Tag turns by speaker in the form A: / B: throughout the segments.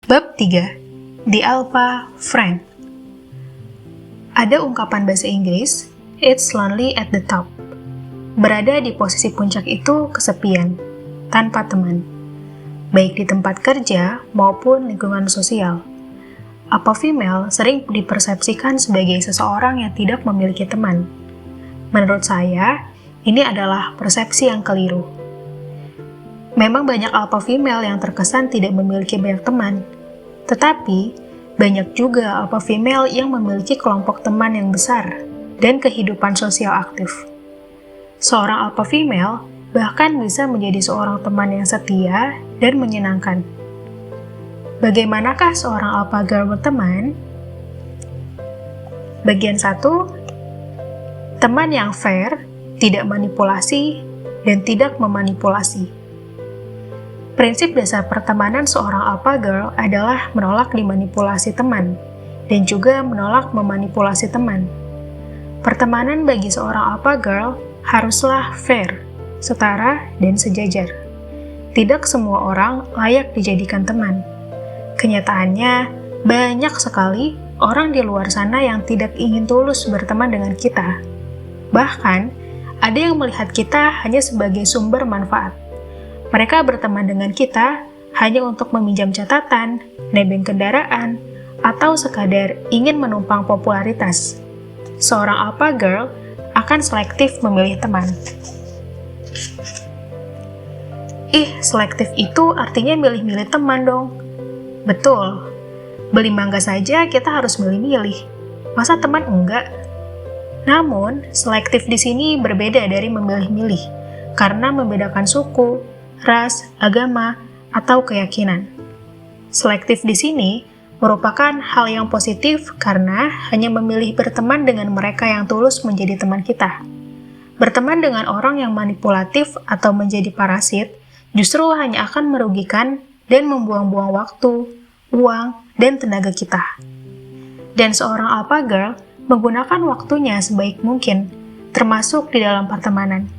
A: Bab 3. The Alpha Friend. Ada ungkapan bahasa Inggris, "It's lonely at the top." Berada di posisi puncak itu kesepian, tanpa teman. Baik di tempat kerja maupun lingkungan sosial. Alpha female sering dipersepsikan sebagai seseorang yang tidak memiliki teman. Menurut saya, ini adalah persepsi yang keliru. Memang banyak alpha female yang terkesan tidak memiliki banyak teman. Tetapi, banyak juga alpha female yang memiliki kelompok teman yang besar dan kehidupan sosial aktif. Seorang alpha female bahkan bisa menjadi seorang teman yang setia dan menyenangkan. Bagaimanakah seorang alpha girl berteman? Bagian 1. Teman yang fair, tidak manipulasi, dan tidak memanipulasi. Prinsip dasar pertemanan seorang alpha girl adalah menolak dimanipulasi teman, dan juga menolak memanipulasi teman. Pertemanan bagi seorang alpha girl haruslah fair, setara, dan sejajar. Tidak semua orang layak dijadikan teman. Kenyataannya, banyak sekali orang di luar sana yang tidak ingin tulus berteman dengan kita. Bahkan, ada yang melihat kita hanya sebagai sumber manfaat. Mereka berteman dengan kita hanya untuk meminjam catatan, nebeng kendaraan, atau sekadar ingin menumpang popularitas. Seorang alpha girl akan selektif memilih teman. Selektif itu artinya milih-milih teman dong. Betul, beli mangga saja kita harus milih-milih. Masa teman enggak? Namun, selektif di sini berbeda dari memilih-milih, karena membedakan suku, ras, agama, atau keyakinan. Selektif di sini merupakan hal yang positif karena hanya memilih berteman dengan mereka yang tulus menjadi teman kita. Berteman dengan orang yang manipulatif atau menjadi parasit justru hanya akan merugikan dan membuang-buang waktu, uang, dan tenaga kita. Dan seorang alpha girl menggunakan waktunya sebaik mungkin, termasuk di dalam pertemanan.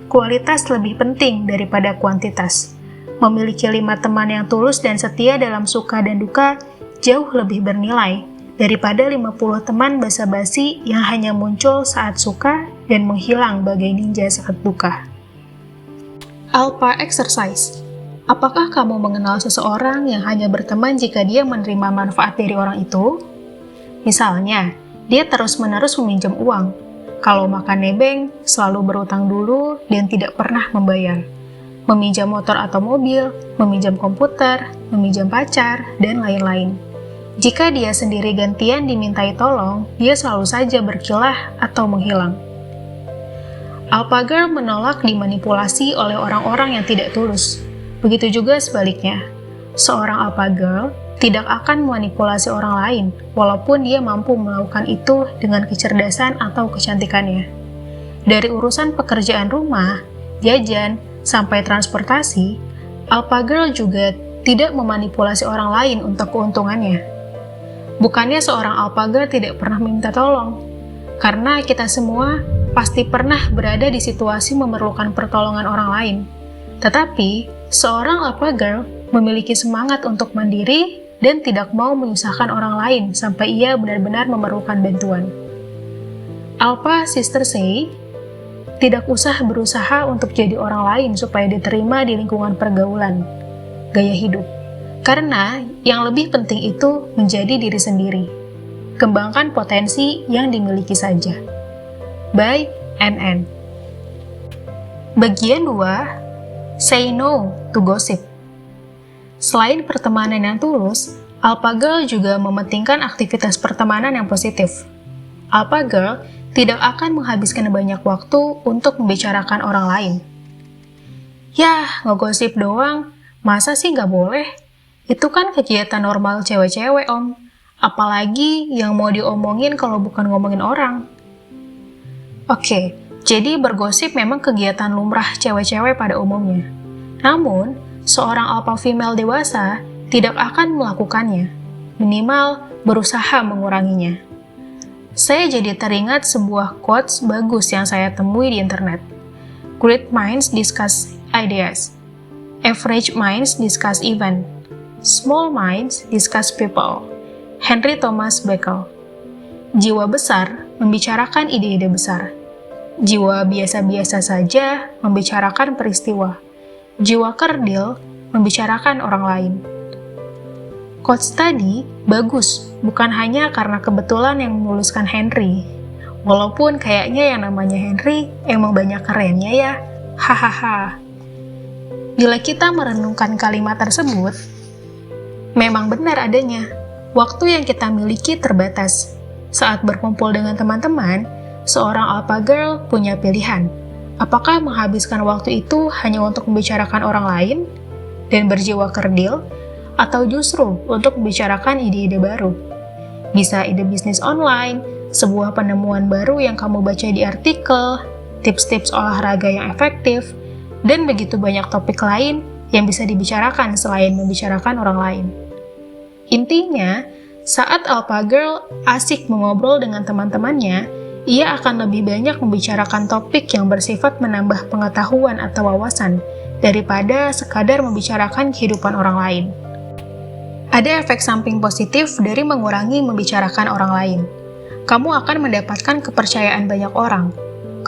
A: Kualitas lebih penting daripada kuantitas. Memiliki 5 teman yang tulus dan setia dalam suka dan duka jauh lebih bernilai daripada 50 teman basa-basi yang hanya muncul saat suka dan menghilang bagai ninja saat duka. Alpha Exercise. Apakah kamu mengenal seseorang yang hanya berteman jika dia menerima manfaat dari orang itu? Misalnya, dia terus-menerus meminjam uang. Kalau makan nebeng, selalu berutang dulu dan tidak pernah membayar. Meminjam motor atau mobil, meminjam komputer, meminjam pacar, dan lain-lain. Jika dia sendiri gantian dimintai tolong, dia selalu saja berkilah atau menghilang. Alpha girl menolak dimanipulasi oleh orang-orang yang tidak tulus. Begitu juga sebaliknya. Seorang alpha girl tidak akan memanipulasi orang lain, walaupun dia mampu melakukan itu dengan kecerdasan atau kecantikannya. Dari urusan pekerjaan rumah, jajan, sampai transportasi, alpha girl juga tidak memanipulasi orang lain untuk keuntungannya. Bukannya seorang alpha girl tidak pernah meminta tolong, karena kita semua pasti pernah berada di situasi memerlukan pertolongan orang lain. Tetapi, seorang alpha girl memiliki semangat untuk mandiri dan tidak mau menyusahkan orang lain sampai ia benar-benar memerlukan bantuan. Alpha sister say, tidak usah berusaha untuk jadi orang lain supaya diterima di lingkungan pergaulan, gaya hidup. Karena yang lebih penting itu menjadi diri sendiri. Kembangkan potensi yang dimiliki saja. By NN. Bagian 2. Say no to gossip. Selain pertemanan yang tulus, alpha girl juga mementingkan aktivitas pertemanan yang positif. Alpha girl tidak akan menghabiskan banyak waktu untuk membicarakan orang lain. Yah, ngegosip doang, masa sih nggak boleh? Itu kan kegiatan normal cewek-cewek, Om. Apalagi yang mau diomongin kalau bukan ngomongin orang. Oke, jadi bergosip memang kegiatan lumrah cewek-cewek pada umumnya. Namun, seorang alpha female dewasa tidak akan melakukannya, minimal berusaha menguranginya. Saya jadi teringat sebuah quotes bagus yang saya temui di internet. Great minds discuss ideas. Average minds discuss event. Small minds discuss people. Henry Thomas Beckel. Jiwa besar membicarakan ide-ide besar. Jiwa biasa-biasa saja membicarakan peristiwa. Jiwa kerdil membicarakan orang lain. Quotes tadi bagus, bukan hanya karena kebetulan yang menuliskan Henry. Walaupun kayaknya yang namanya Henry emang banyak kerennya ya. Hahaha. Bila kita merenungkan kalimat tersebut, memang benar adanya. Waktu yang kita miliki terbatas. Saat berkumpul dengan teman-teman, seorang alpha girl punya pilihan. Apakah menghabiskan waktu itu hanya untuk membicarakan orang lain dan berjiwa kerdil, atau justru untuk membicarakan ide-ide baru? Bisa ide bisnis online, sebuah penemuan baru yang kamu baca di artikel, tips-tips olahraga yang efektif, dan begitu banyak topik lain yang bisa dibicarakan selain membicarakan orang lain. Intinya, saat alpha girl asik mengobrol dengan teman-temannya, ia akan lebih banyak membicarakan topik yang bersifat menambah pengetahuan atau wawasan daripada sekadar membicarakan kehidupan orang lain. Ada efek samping positif dari mengurangi membicarakan orang lain. Kamu akan mendapatkan kepercayaan banyak orang.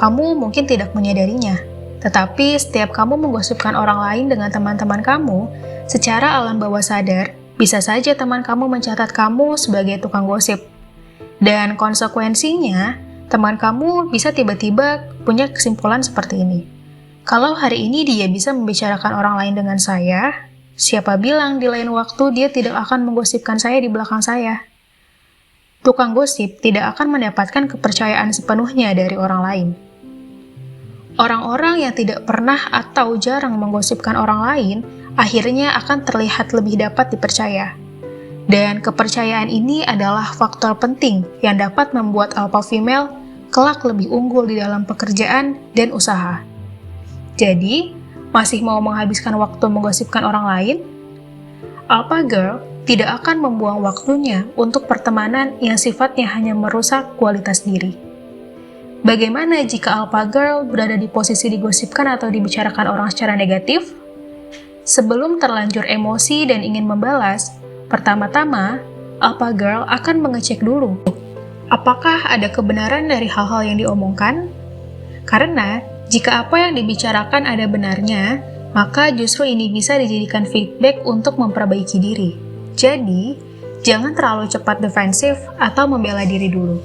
A: Kamu mungkin tidak menyadarinya, tetapi setiap kamu menggosipkan orang lain dengan teman-teman kamu, secara alam bawah sadar, bisa saja teman kamu mencatat kamu sebagai tukang gosip. Dan konsekuensinya, teman kamu bisa tiba-tiba punya kesimpulan seperti ini. Kalau hari ini dia bisa membicarakan orang lain dengan saya, siapa bilang di lain waktu dia tidak akan menggosipkan saya di belakang saya? Tukang gosip tidak akan mendapatkan kepercayaan sepenuhnya dari orang lain. Orang-orang yang tidak pernah atau jarang menggosipkan orang lain akhirnya akan terlihat lebih dapat dipercaya. Dan kepercayaan ini adalah faktor penting yang dapat membuat alpha female kelak lebih unggul di dalam pekerjaan dan usaha. Jadi, masih mau menghabiskan waktu menggosipkan orang lain? Alpha girl tidak akan membuang waktunya untuk pertemanan yang sifatnya hanya merusak kualitas diri. Bagaimana jika alpha girl berada di posisi digosipkan atau dibicarakan orang secara negatif? Sebelum terlanjur emosi dan ingin membalas, pertama-tama, alpha girl akan mengecek dulu. Apakah ada kebenaran dari hal-hal yang diomongkan? Karena, jika apa yang dibicarakan ada benarnya, maka justru ini bisa dijadikan feedback untuk memperbaiki diri. Jadi, jangan terlalu cepat defensif atau membela diri dulu.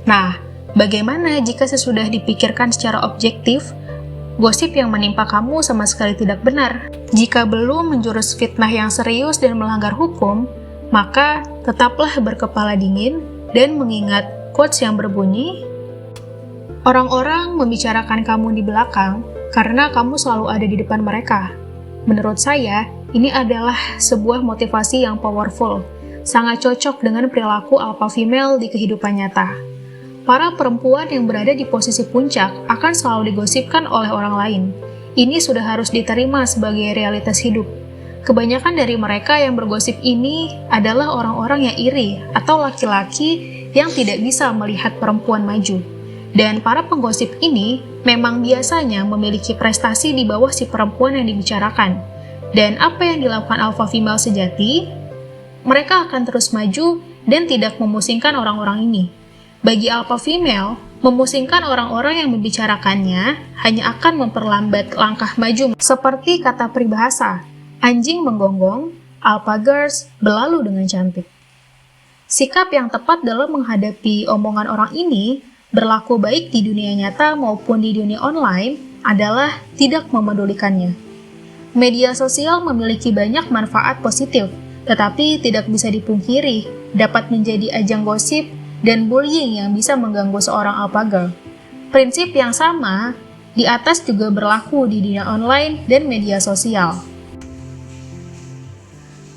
A: Nah, bagaimana jika sesudah dipikirkan secara objektif, gosip yang menimpa kamu sama sekali tidak benar? Jika belum menjurus fitnah yang serius dan melanggar hukum, maka tetaplah berkepala dingin dan mengingat quotes yang berbunyi, orang-orang membicarakan kamu di belakang karena kamu selalu ada di depan mereka. Menurut saya, ini adalah sebuah motivasi yang powerful, sangat cocok dengan perilaku alpha female di kehidupan nyata. Para perempuan yang berada di posisi puncak akan selalu digosipkan oleh orang lain. Ini sudah harus diterima sebagai realitas hidup. Kebanyakan dari mereka yang bergosip ini adalah orang-orang yang iri atau laki-laki yang tidak bisa melihat perempuan maju. Dan para penggosip ini memang biasanya memiliki prestasi di bawah si perempuan yang dibicarakan. Dan apa yang dilakukan alpha female sejati? Mereka akan terus maju dan tidak memusingkan orang-orang ini. Bagi alpha female, memusingkan orang-orang yang membicarakannya hanya akan memperlambat langkah maju. Seperti kata peribahasa, anjing menggonggong, alpha girls berlalu dengan cantik. Sikap yang tepat dalam menghadapi omongan orang ini, berlaku baik di dunia nyata maupun di dunia online, adalah tidak memedulikannya. Media sosial memiliki banyak manfaat positif, tetapi tidak bisa dipungkiri dapat menjadi ajang gosip dan bullying yang bisa mengganggu seorang alpha girl. Prinsip yang sama di atas juga berlaku di dunia online dan media sosial.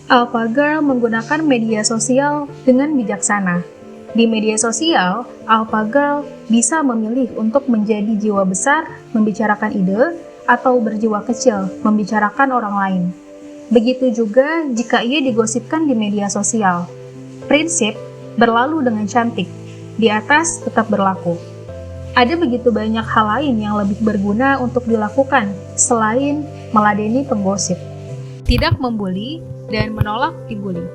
A: Alpha girl menggunakan media sosial dengan bijaksana. Di media sosial, alpha girl bisa memilih untuk menjadi jiwa besar, membicarakan ide, atau berjiwa kecil, membicarakan orang lain. Begitu juga jika ia digosipkan di media sosial. Prinsip berlalu dengan cantik, di atas tetap berlaku. Ada begitu banyak hal lain yang lebih berguna untuk dilakukan selain meladeni penggosip. Tidak membuli,
B: dan menolak dibully.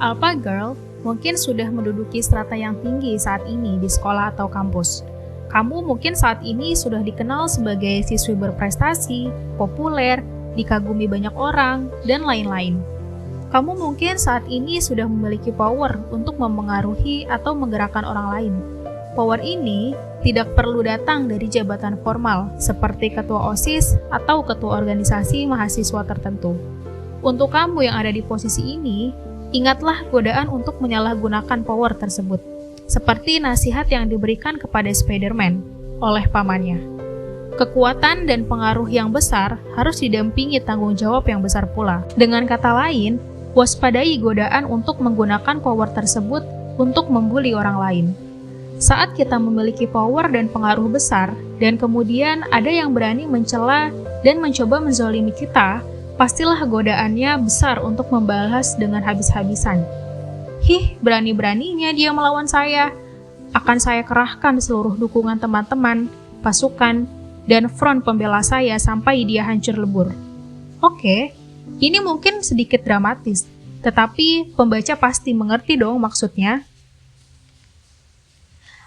B: Alpha Girl mungkin sudah menduduki strata yang tinggi saat ini di sekolah atau kampus. Kamu mungkin saat ini sudah dikenal sebagai siswi berprestasi, populer, dikagumi banyak orang, dan lain-lain. Kamu mungkin saat ini sudah memiliki power untuk memengaruhi atau menggerakkan orang lain. Power ini tidak perlu datang dari jabatan formal seperti ketua OSIS atau ketua organisasi mahasiswa tertentu. Untuk kamu yang ada di posisi ini, ingatlah godaan untuk menyalahgunakan power tersebut, seperti nasihat yang diberikan kepada Spider-Man oleh pamannya. Kekuatan dan pengaruh yang besar harus didampingi tanggung jawab yang besar pula. Dengan kata lain, waspadai godaan untuk menggunakan power tersebut untuk membuli orang lain. Saat kita memiliki power dan pengaruh besar, dan kemudian ada yang berani mencela dan mencoba menzalimi kita, pastilah godaannya besar untuk membalas dengan habis-habisan. Berani-beraninya dia melawan saya. Akan saya kerahkan seluruh dukungan teman-teman, pasukan, dan front pembela saya sampai dia hancur lebur. Oke, ini mungkin sedikit dramatis, tetapi pembaca pasti mengerti dong maksudnya.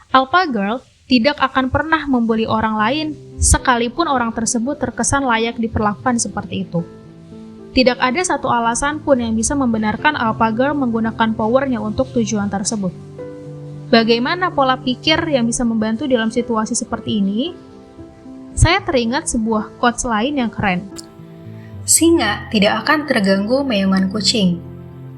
B: Alpha Girl tidak akan pernah membuli orang lain, sekalipun orang tersebut terkesan layak diperlakukan seperti itu. Tidak ada satu alasan pun yang bisa membenarkan Alpha Girl menggunakan powernya untuk tujuan tersebut. Bagaimana pola pikir yang bisa membantu dalam situasi seperti ini? Saya teringat sebuah quotes lain yang keren.
A: Singa tidak akan terganggu meongan kucing.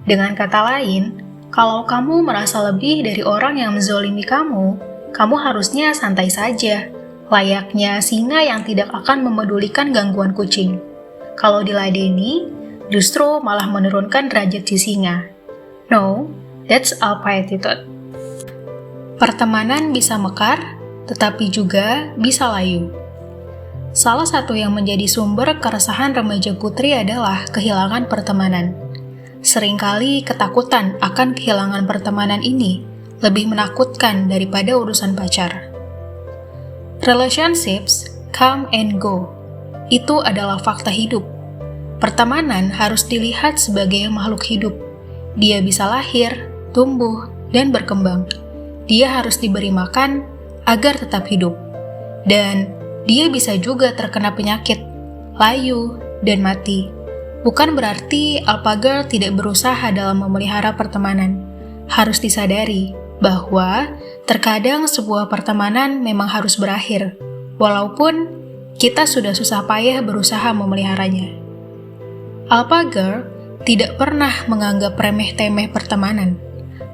A: Dengan kata lain, kalau kamu merasa lebih dari orang yang menzolimi kamu harusnya santai saja, layaknya singa yang tidak akan memedulikan gangguan kucing. Kalau diladeni, justru malah menurunkan derajat si singa. No, that's alpha attitude. Pertemanan bisa mekar, tetapi juga bisa layu. Salah satu yang menjadi sumber keresahan remaja putri adalah kehilangan pertemanan. Seringkali ketakutan akan kehilangan pertemanan ini lebih menakutkan daripada urusan pacar. Relationships come and go. Itu adalah fakta hidup. Pertemanan harus dilihat sebagai makhluk hidup. Dia bisa lahir, tumbuh, dan berkembang. Dia harus diberi makan agar tetap hidup. Dan dia bisa juga terkena penyakit, layu, dan mati. Bukan berarti Alpha Girl tidak berusaha dalam memelihara pertemanan. Harus disadari bahwa terkadang sebuah pertemanan memang harus berakhir, walaupun kita sudah susah payah berusaha memeliharanya. Alpha Girl tidak pernah menganggap remeh-temeh pertemanan,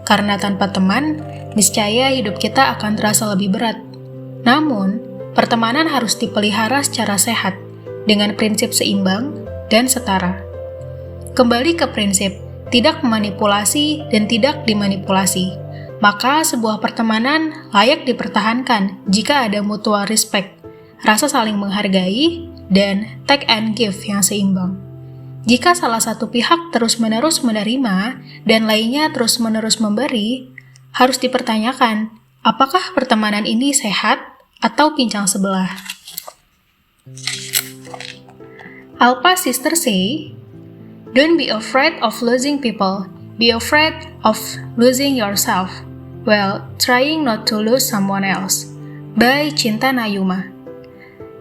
A: karena tanpa teman, niscaya hidup kita akan terasa lebih berat. Namun, pertemanan harus dipelihara secara sehat, dengan prinsip seimbang dan setara. Kembali ke prinsip, tidak memanipulasi dan tidak dimanipulasi. Maka sebuah pertemanan layak dipertahankan jika ada mutual respect, rasa saling menghargai, dan take and give yang seimbang. Jika salah satu pihak terus-menerus menerima dan lainnya terus-menerus memberi, harus dipertanyakan, apakah pertemanan ini sehat atau pincang sebelah? Alpha Sister say, don't be afraid of losing people, be afraid of losing yourself, while trying not to lose someone else. By Cinta Nayuma.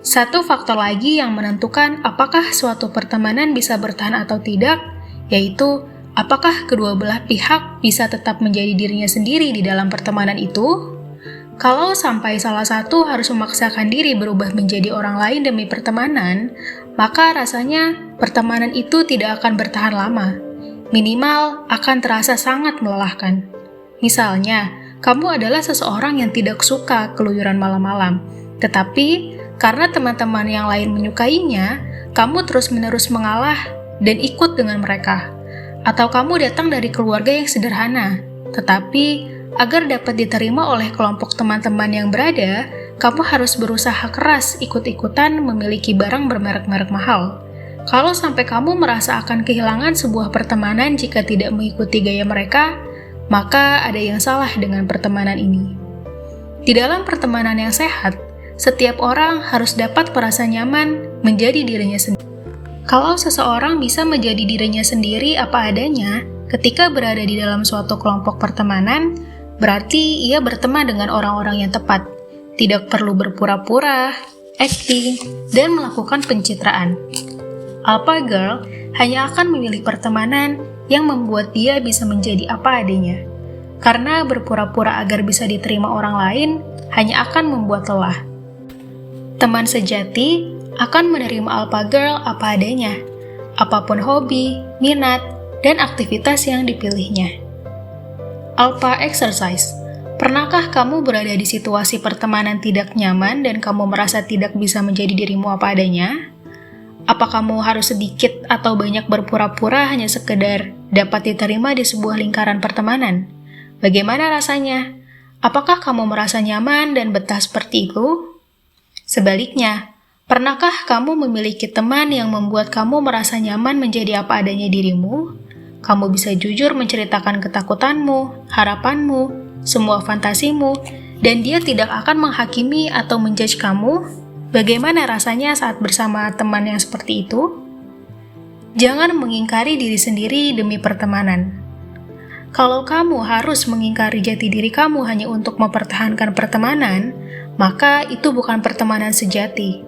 A: Satu faktor lagi yang menentukan apakah suatu pertemanan bisa bertahan atau tidak, yaitu apakah kedua belah pihak bisa tetap menjadi dirinya sendiri di dalam pertemanan itu. Kalau sampai salah satu harus memaksakan diri berubah menjadi orang lain demi pertemanan, maka rasanya pertemanan itu tidak akan bertahan lama. Minimal akan terasa sangat melelahkan. Misalnya, kamu adalah seseorang yang tidak suka keluyuran malam-malam, tetapi karena teman-teman yang lain menyukainya, kamu terus-menerus mengalah dan ikut dengan mereka. Atau kamu datang dari keluarga yang sederhana, tetapi agar dapat diterima oleh kelompok teman-teman yang berada, kamu harus berusaha keras ikut-ikutan memiliki barang bermerek-merek mahal. Kalau sampai kamu merasa akan kehilangan sebuah pertemanan jika tidak mengikuti gaya mereka, maka ada yang salah dengan pertemanan ini. Di dalam pertemanan yang sehat, setiap orang harus dapat merasa nyaman menjadi dirinya sendiri. Kalau seseorang bisa menjadi dirinya sendiri apa adanya ketika berada di dalam suatu kelompok pertemanan, berarti ia berteman dengan orang-orang yang tepat. Tidak perlu berpura-pura, acting, dan melakukan pencitraan. Alpha Girl hanya akan memilih pertemanan yang membuat dia bisa menjadi apa adanya. Karena berpura-pura agar bisa diterima orang lain hanya akan membuat lelah. Teman sejati akan menerima Alpha Girl apa adanya, apapun hobi, minat, dan aktivitas yang dipilihnya. Alpha Exercise. Pernahkah kamu berada di situasi pertemanan tidak nyaman dan kamu merasa tidak bisa menjadi dirimu apa adanya? Apa kamu harus sedikit atau banyak berpura-pura hanya sekedar dapat diterima di sebuah lingkaran pertemanan? Bagaimana rasanya? Apakah kamu merasa nyaman dan betah seperti itu? Sebaliknya, pernahkah kamu memiliki teman yang membuat kamu merasa nyaman menjadi apa adanya dirimu? Kamu bisa jujur menceritakan ketakutanmu, harapanmu, semua fantasimu, dan dia tidak akan menghakimi atau menjudge kamu. Bagaimana rasanya saat bersama teman yang seperti itu? Jangan mengingkari diri sendiri demi pertemanan. Kalau kamu harus mengingkari jati diri kamu hanya untuk mempertahankan pertemanan, maka itu bukan pertemanan sejati.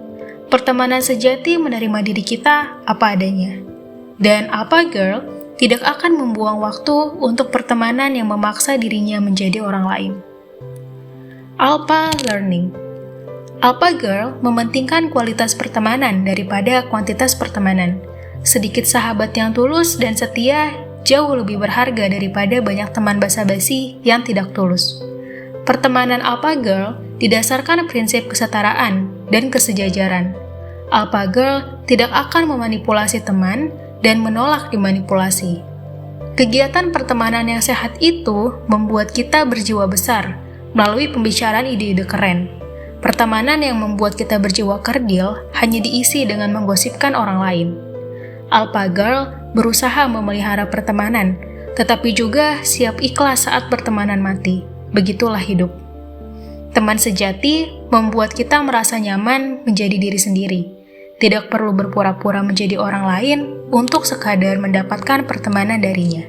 A: Pertemanan sejati menerima diri kita apa adanya. Dan Alpha Girl tidak akan membuang waktu untuk pertemanan yang memaksa dirinya menjadi orang lain. Alpha Learning. Alpha Girl mementingkan kualitas pertemanan daripada kuantitas pertemanan. Sedikit sahabat yang tulus dan setia jauh lebih berharga daripada banyak teman basa-basi yang tidak tulus. Pertemanan Alpha Girl didasarkan prinsip kesetaraan dan kesejajaran. Alpha Girl tidak akan memanipulasi teman dan menolak dimanipulasi. Kegiatan pertemanan yang sehat itu membuat kita berjiwa besar melalui pembicaraan ide-ide keren. Pertemanan yang membuat kita berjiwa kerdil hanya diisi dengan menggosipkan orang lain. Alpha Girl berusaha memelihara pertemanan, tetapi juga siap ikhlas saat pertemanan mati. Begitulah hidup. Teman sejati membuat kita merasa nyaman menjadi diri sendiri. Tidak perlu berpura-pura menjadi orang lain untuk sekadar mendapatkan pertemanan darinya.